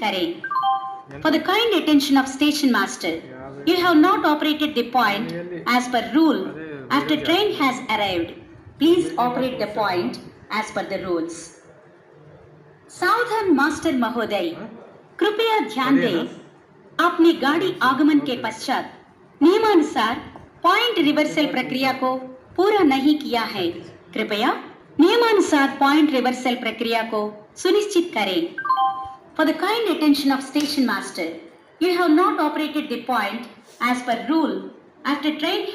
करें. For the kind attention of station master, you have not operated the point as per rule after train has arrived. Please operate the point as per the rules. सावधान master महोदय, कृपया ध्यान दें. आपने गाड़ी आगमन के पश्चात नियमानुसार पॉइंट रिवर्सल प्रक्रिया को पूरा नहीं किया है. कृपया नियमानुसार पॉइंट रिवर्सल प्रक्रिया को सुनिश्चित करें. For the kind attention of station master, you have not operated the point as per rule after train